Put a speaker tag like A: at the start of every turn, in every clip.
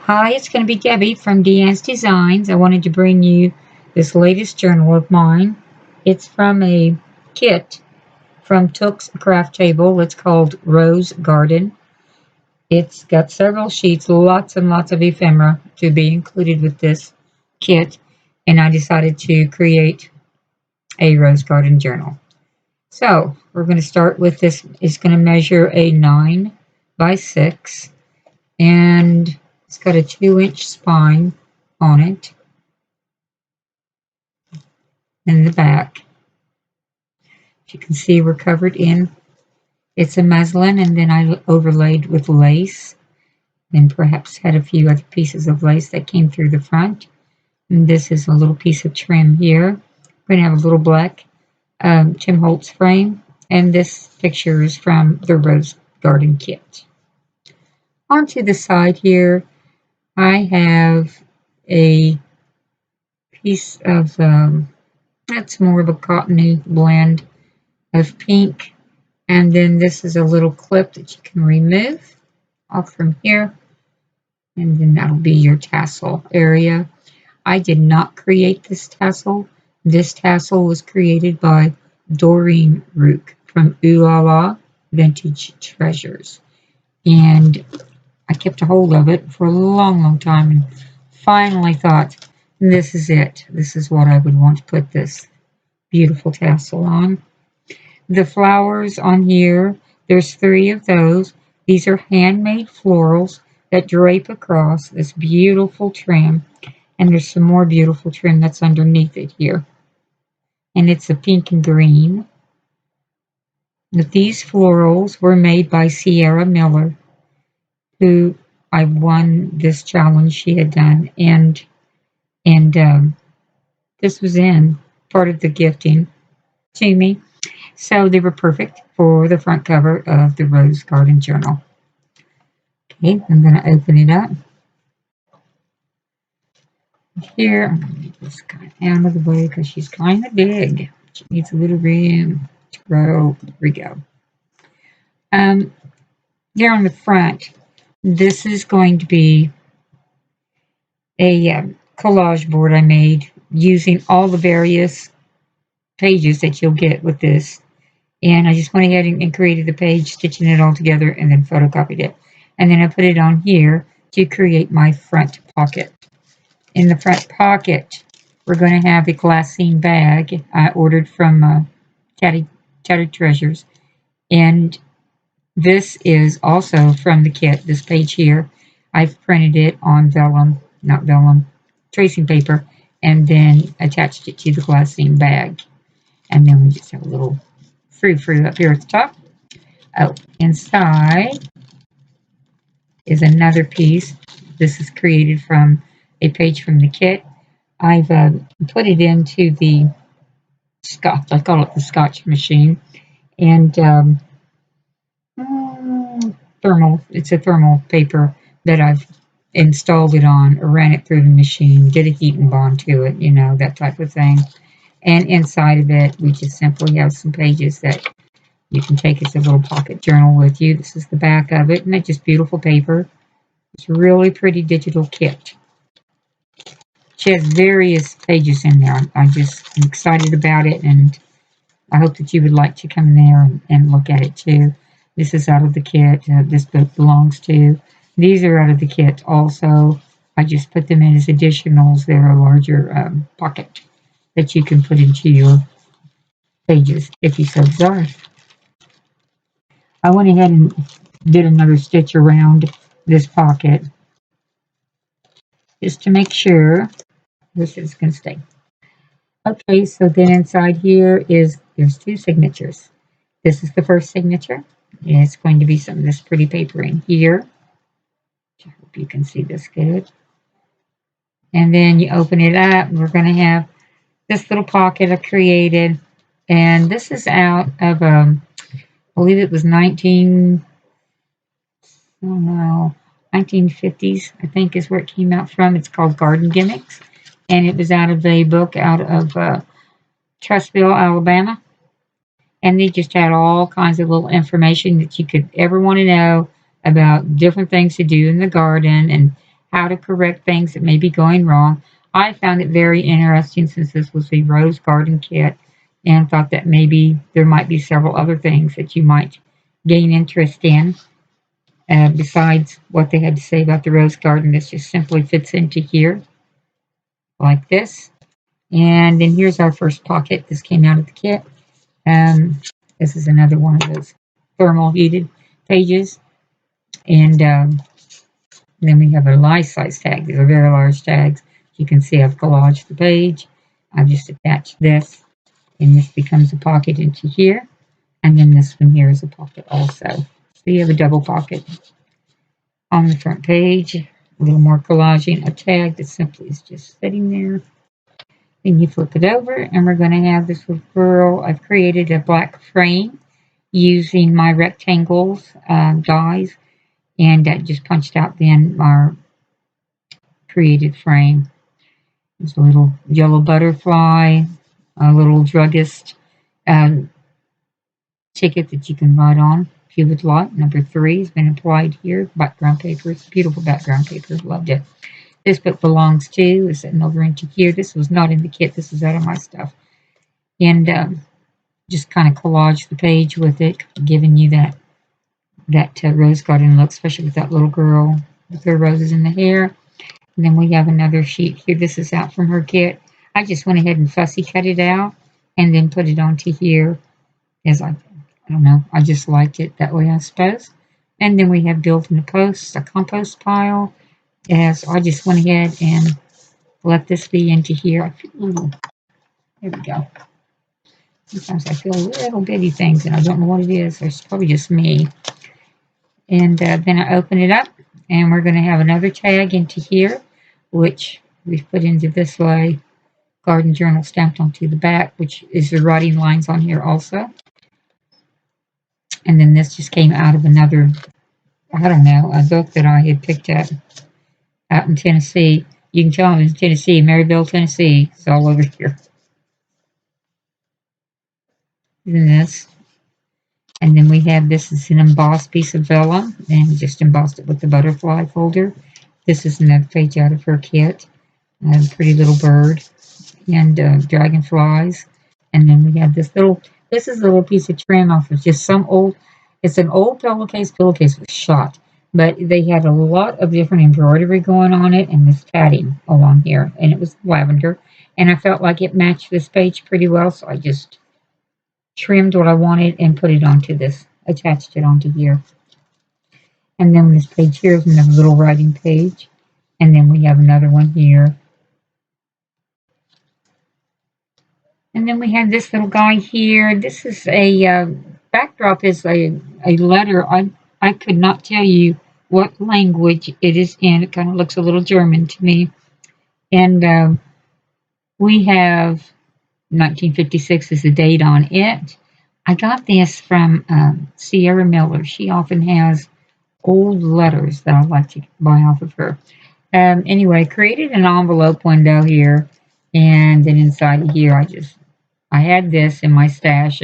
A: Hi, it's going to be Debbie from D.Ann's Designs. I wanted to bring you this latest journal of mine. It's from a kit from Took's Craft Table. It's called Rose Garden. It's got several sheets, lots and lots of ephemera to be included with this kit, and I decided to create a rose garden journal. So we're going to start with this. It's going to measure a 9 by 6, and it's got a 2-inch spine on it in the back. As you can see, we're covered in. It's a muslin, and then I overlaid with lace, and perhaps had a few other pieces of lace that came through the front. And this is a little piece of trim here. We're going to have a little black Tim Holtz frame, and this picture is from the Rose Garden kit. Onto the side here, I have a piece of that's more of a cottony blend of pink, and then this is a little clip that you can remove off from here, and then that'll be your tassel area. I did not create this tassel. This tassel was created by Doreen Rook from Ooh La La Vintage Treasures, and I kept a hold of it for a long time and finally thought, this is it. This is what I would want to put this beautiful tassel on. The flowers on here, there's 3 of those. These are handmade florals that drape across this beautiful trim, and there's some more beautiful trim that's underneath it here. And it's a pink and green. These florals were made by Sierra Miller, who I won this challenge she had done, and this was in part of the gifting to me. So they were perfect for the front cover of the Rose Garden Journal. Okay, I'm going to open it up. Here, I'm going to get this kind of out of the way because she's kind of big. She needs a little room to grow. There we go. Here on the front, this is going to be a collage board I made using all the various pages that you'll get with this. And I just went ahead and created the page, stitching it all together, and then photocopied it. And then I put it on here to create my front pocket. In the front pocket, we're going to have a glassine bag I ordered from Tatted Treasures. And this is also from the kit, this page here. I've printed it on vellum, not vellum, tracing paper, and then attached it to the glassine bag. And then we just have a little frou-frou up here at the top. Oh, inside is another piece. This is created from a page from the kit. I've put it into the Scotch, I call it the Scotch machine, and thermal. It's a thermal paper that I've installed it on, or ran it through the machine, did a heat and bond to it, you know, that type of thing. And inside of it, we just simply have some pages that you can take as a little pocket journal with you. This is the back of it, and it's just beautiful paper. It's a really pretty digital kit. She has various pages in there. I'm excited about it, and I hope that you would like to come in there and look at it too. This is out of the kit. This book belongs to. These are out of the kit also. I just put them in as additionals. They're a larger pocket that you can put into your pages if you so desire. I went ahead and did another stitch around this pocket just to make sure this is going to stay. Okay, so then inside here there's 2 signatures. This is the first signature. And it's going to be some of this pretty paper in here. I hope you can see this good. And then you open it up, and we're going to have this little pocket I created. And this is out of, I believe it was 1950s, I think is where it came out from. It's called Garden Gimmicks. And it was out of a book out of Trustville, Alabama. And they just had all kinds of little information that you could ever want to know about different things to do in the garden, and how to correct things that may be going wrong. I found it very interesting since this was a rose garden kit and thought that maybe there might be several other things that you might gain interest in besides what they had to say about the rose garden. This just simply fits into here like this. And then here's our first pocket. This came out of the kit. Um, this is another one of those thermal heated pages. And then we have our life size tag. These are very large tags. You can see I've collaged the page. I've just attached this, and this becomes a pocket into here. And then this one here is a pocket also. So you have a double pocket on the front page. A little more collaging, a tag that simply is just sitting there. Then you flip it over, and we're going to have this little girl. I've created a black frame using my rectangles dies, and that just punched out then our created frame. There's a little yellow butterfly, a little druggist um, ticket that you can write on if you would like. Number 3 has been applied here. Background paper. It's beautiful background paper. Loved it. This book belongs to is sitting over into here. This was not in the kit. This is out of my stuff. And just kind of collage the page with it, giving you that rose garden look, especially with that little girl with her roses in the hair. And then we have another sheet here. This is out from her kit. I just went ahead and fussy cut it out and then put it onto here as I don't know, I just liked it that way, I suppose. And then we have built in a post, a compost pile. As I just went ahead and let this be into here. I feel a little, there we go. Sometimes I feel little bitty things and I don't know what it is. It's probably just me. And then I open it up and we're going to have another tag into here, which we've put into this way. Garden Journal stamped onto the back, which is the writing lines on here also. And then this just came out of another, I don't know, a book that I had picked up out in Tennessee. You can tell I'm in Tennessee, Maryville, Tennessee. It's all over here. And this. And then we have this is an embossed piece of vellum, and just embossed it with the butterfly folder. This is another page out of her kit. A pretty little bird and dragonflies. And then we have this is a little piece of trim off of just some old, it's an old pillowcase. Pillowcase was shot, but they had a lot of different embroidery going on it and this padding along here, and it was lavender. And I felt like it matched this page pretty well, so I just trimmed what I wanted and put it onto this, attached it onto here. And then this page here is another little writing page. And then we have another one here. And then we have this little guy here. This is a backdrop is a letter. I could not tell you what language it is in. It kind of looks a little German to me. And we have 1956 is the date on it. I got this from Sierra Miller. She often has old letters that I like to buy off of her. Anyway, created an envelope window here, and then inside of here, I had this in my stash,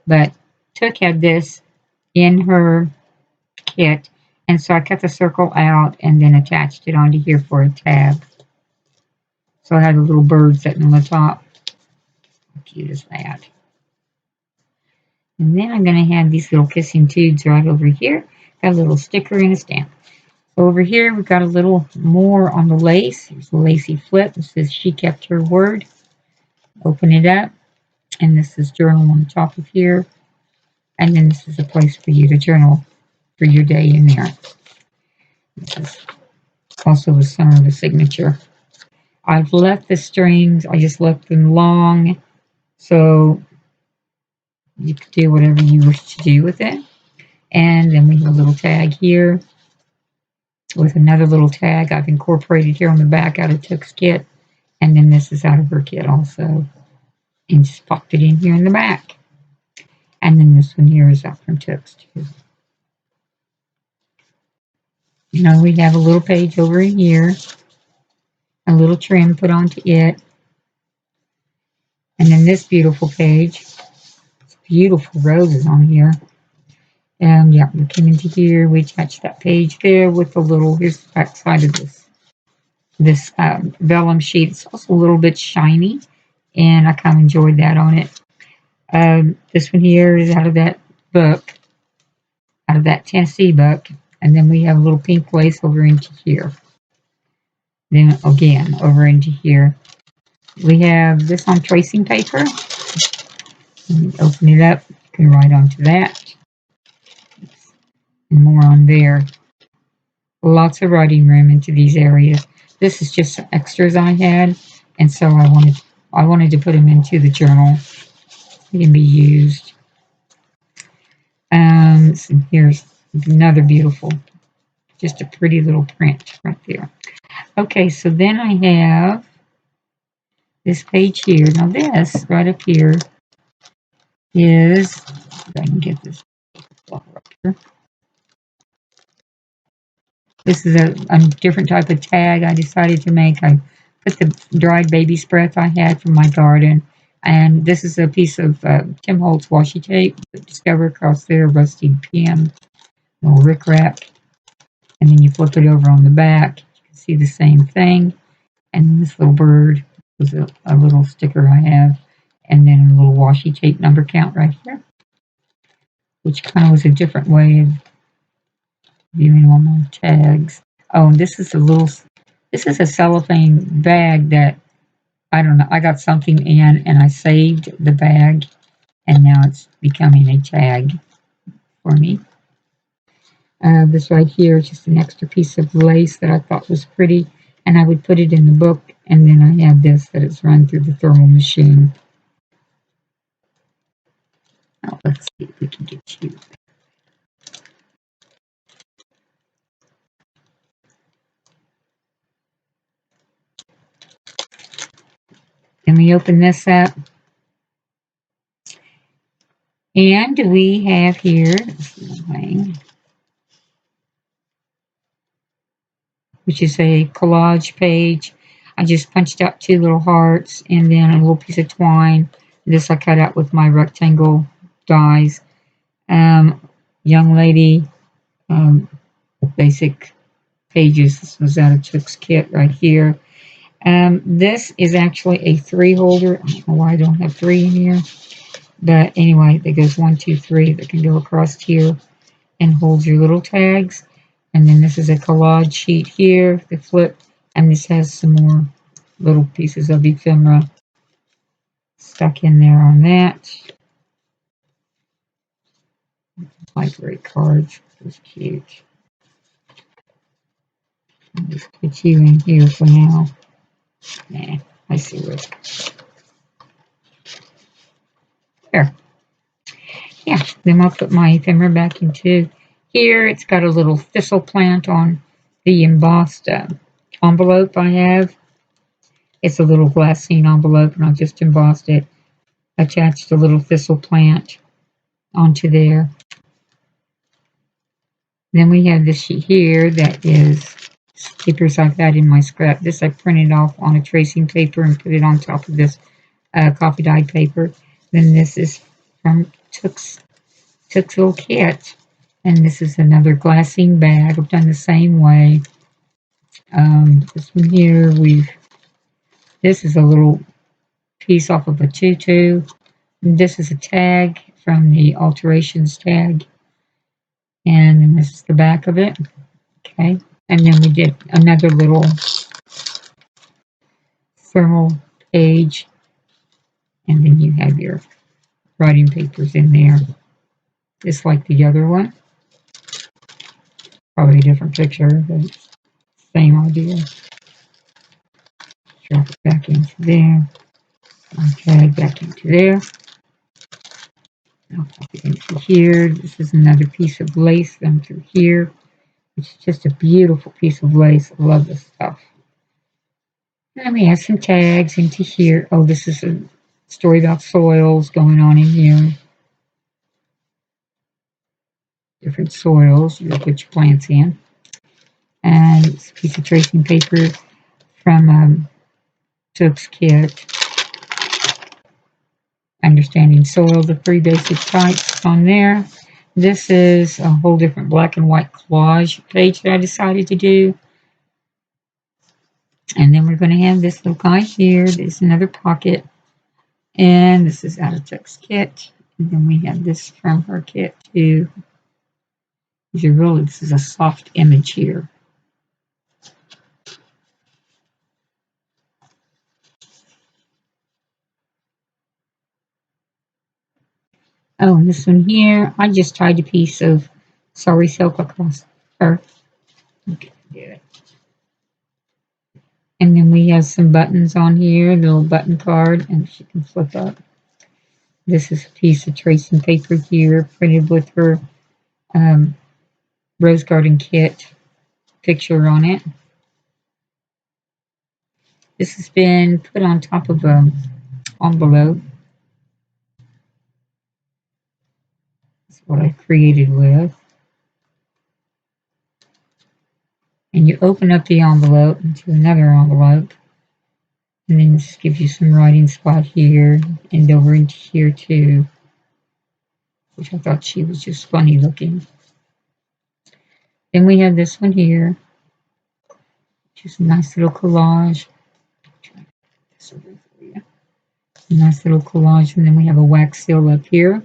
A: but Took had this in her kit, and so I cut the circle out and then attached it onto here for a tab. So I had a little bird sitting on the top. How cute is that? And then I'm going to have these little kissing tubes right over here. Got a little sticker and a stamp. Over here, we've got a little more on the lace. Here's a lacy flip. It says she kept her word. Open it up. And this is journal on the top of here. And then this is a place for you to journal for your day in there. This is also with some of the signature. I've left the strings. I just left them long. So you can do whatever you wish to do with it. And then we have a little tag here with another little tag I've incorporated here on the back out of Took's kit. And then this is out of her kit also. And just popped it in here in the back. And then this one here is out from Took's too. You know, we have a little page over here. A little trim put onto it. And then this beautiful page. It's beautiful roses on here. And yeah, we came into here. We attached that page there with the little, here's the back side of this this vellum sheet. It's also a little bit shiny, and I kind of enjoyed that on it. This one here is out of that book, out of that Tennessee book, and then we have a little pink lace over into here. Then again, over into here. We have this on tracing paper. Open it up, you can write onto that, and more on there. Lots of writing room into these areas. This is just some extras I had, and so I wanted to put them into the journal. They can be used. So here's another beautiful, just a pretty little print right there. Okay, so then I have this page here. Now this right up here is, if I can get this up here. This is a different type of tag I decided to make. I put the dried baby's breath I had from my garden. And this is a piece of Tim Holtz washi tape. Discover across there, rusty pin, little rickrack. And then you flip it over on the back. You can see the same thing. And this little bird was a little sticker I have. And then a little washi tape number count right here, which kind of was a different way of viewing all my tags. Oh, and this is a cellophane bag that, I don't know, I got something in and I saved the bag, and now it's becoming a tag for me. This right here is just an extra piece of lace that I thought was pretty, and I would put it in the book, and then I have this that is run through the thermal machine. Now let's see if we can get you. Can we open this up? And we have here, which is a collage page. I just punched out 2 little hearts and then a little piece of twine. This I cut out with my rectangle dies. Young lady, basic pages. This was out of Chuck's kit right here. This is actually a 3 holder. I don't know why I don't have 3 in here. But anyway, there goes 1, 2, 3 that can go across here and holds your little tags. And then this is a collage sheet here, the flip, and this has some more little pieces of ephemera stuck in there on that. Library cards, that's cute. I'll just put you in here for now. Nah, I see what. There. Yeah, then I'll put my ephemera back into here. It's got a little thistle plant on the embossed envelope I have. It's a little glassine envelope, and I just embossed it. Attached a little thistle plant onto there. Then we have this sheet here that is papers I've had in my scrap. This I printed off on a tracing paper and put it on top of this coffee dyed paper. Then this is from Took's little kit. And this is another glassine bag. I've done the same way. This one here, this is a little piece off of a tutu. This is a tag from the alterations tag. And then this is the back of it. Okay. And then we did another little thermal page. And then you have your writing papers in there. Just like the other one. Probably a different picture, but same idea. Drop it back into there. Okay, back into there. I'll pop it into here. This is another piece of lace done through here. It's just a beautiful piece of lace. I love this stuff. And we have some tags into here. Oh, this is a story about soils going on in here. Different soils you put your plants in. And it's a piece of tracing paper from Took's kit. Understanding soil, the 3 basic types on there. This is a whole different black and white collage page that I decided to do. And then we're going to have this little guy here. There's another pocket. And this is out of Chuck's kit. And then we have this from her kit too. This is a soft image here. Oh, and this one here, I just tied a piece of sorry silk across her. Okay, do it. And then we have some buttons on here, a little button card, and she can flip up. This is a piece of tracing paper here, printed with her Rose Garden kit picture on it. This has been put on top of an envelope. That's what I created with. And you open up the envelope into another envelope. And then this gives you some writing spot here and over into here too, which I thought she was just funny looking. Then we have this one here, which is a nice little collage. A nice little collage, and then we have a wax seal up here.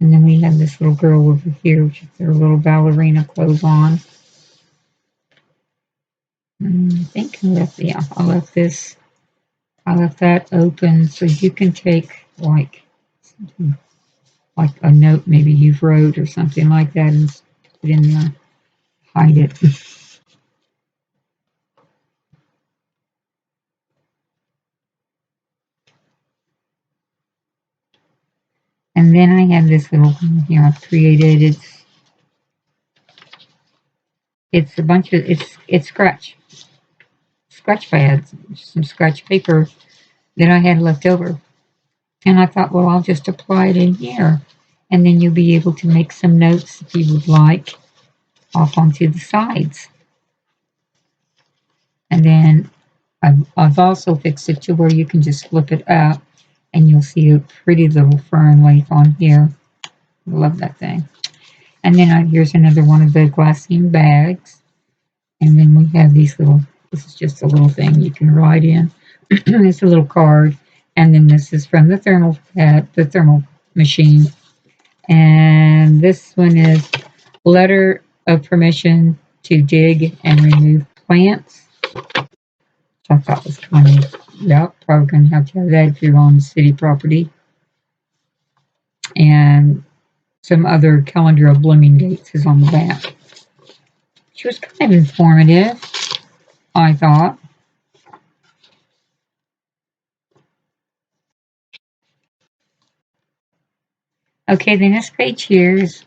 A: And then we have this little girl over here, which is her little ballerina clothes on. And I think I left that open so you can take like a note maybe you've wrote or something like that and put it in there, hide it. And then I have this little one here I've created. It's a bunch of it's scratch pads, some scratch paper that I had left over. And I thought, well, I'll just apply it in here. And then you'll be able to make some notes if you would like off onto the sides. And then I've also fixed it to where you can just flip it up and you'll see a pretty little fern leaf on here. I love that thing. And then here's another one of the glassine bags. And then we have these this is just a little thing you can write in. It's a little card. And then this is from the thermal machine. And this one is letter of permission to dig and remove plants. Which I thought was kind of, probably going to have that if you're on city property. And some other calendar of blooming dates is on the back. She was kind of informative, I thought. Okay, the next page here is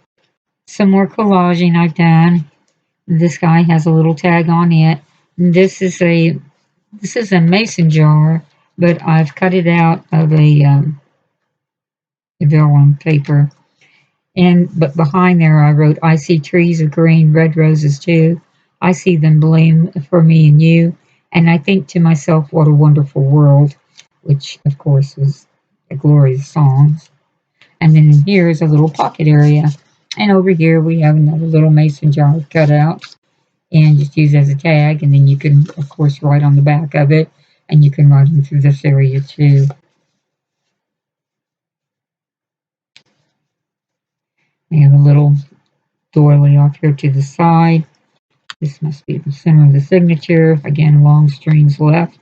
A: some more collaging I've done. This guy has a little tag on it. This is a mason jar, but I've cut it out of a vellum paper. But behind there I wrote, I see trees of green, red roses too. I see them bloom for me and you. And I think to myself, what a wonderful world, which of course was a glorious song. And then in here is a little pocket area. And over here we have another little mason jar cut out and just use as a tag. And then you can, of course, write on the back of it. And you can write into this area too. We have a little doily off here to the side. This must be the center of the signature. Again, long strings left.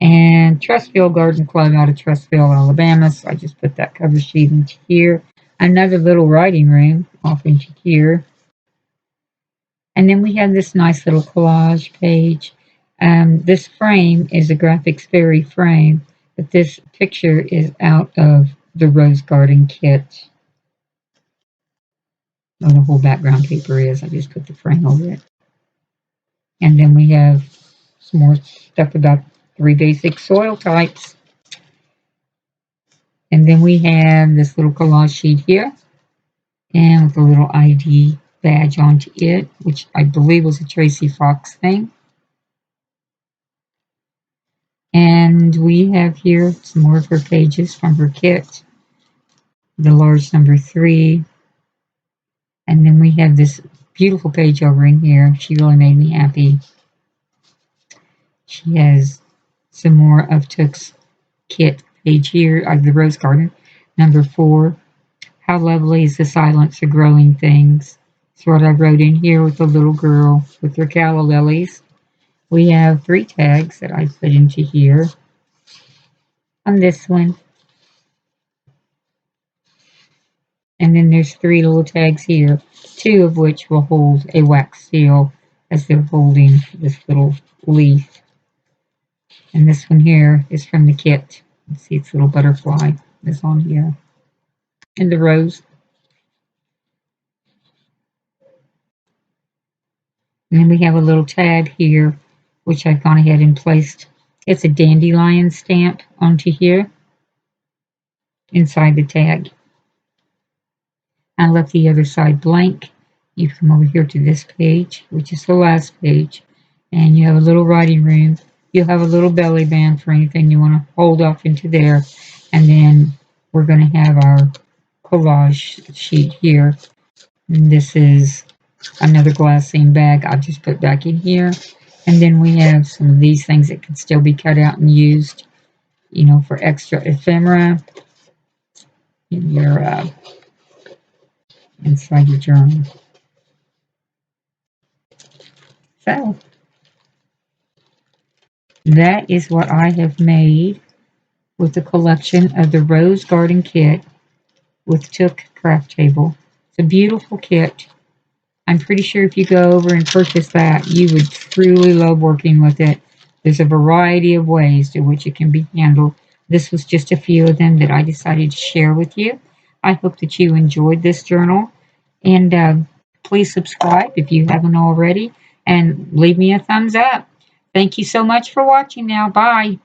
A: And Trustville Garden Club out of Trustville, Alabama. So I just put that cover sheet into here. Another little writing room off into here. And then we have this nice little collage page. This frame is a Graphics Fairy frame, but this picture is out of the Rose Garden kit. Where the whole background paper is. I just put the frame over it. And then we have some more stuff about 3 basic soil types. And then we have this little collage sheet here. And with a little ID badge onto it, which I believe was a Tracy Fox thing. And we have here some more of her pages from her kit. The large number 3. And then we have this beautiful page over in here. She really made me happy. She has some more of Took's kit page here of the Rose Garden. Number 4, how lovely is the silence of growing things. That's what I wrote in here with the little girl with her calla lilies. We have 3 tags that I put into here on this one. And then there's 3 little tags here, 2 of which will hold a wax seal as they're holding this little leaf. And this one here is from the kit. You see its little butterfly is on here. And the rose. And then we have a little tag here, which I've gone ahead and placed. It's a dandelion stamp onto here, inside the tag. I left the other side blank. You come over here to this page, which is the last page, and you have a little writing room. You'll have a little belly band for anything you want to hold off into there. And then we're going to have our collage sheet here. And this is another glassine bag I've just put back in here. And then we have some of these things that can still be cut out and used, you know, for extra ephemera in your inside your journal. So that is what I have made with the collection of the Rose Garden kit with Took craft table. It's a beautiful kit. I'm pretty sure if you go over and purchase that, you would truly love working with it. There's a variety of ways to which it can be handled. This was just a few of them that I decided to share with you. I hope that you enjoyed this journal. And please subscribe if you haven't already. And leave me a thumbs up. Thank you so much for watching now. Bye.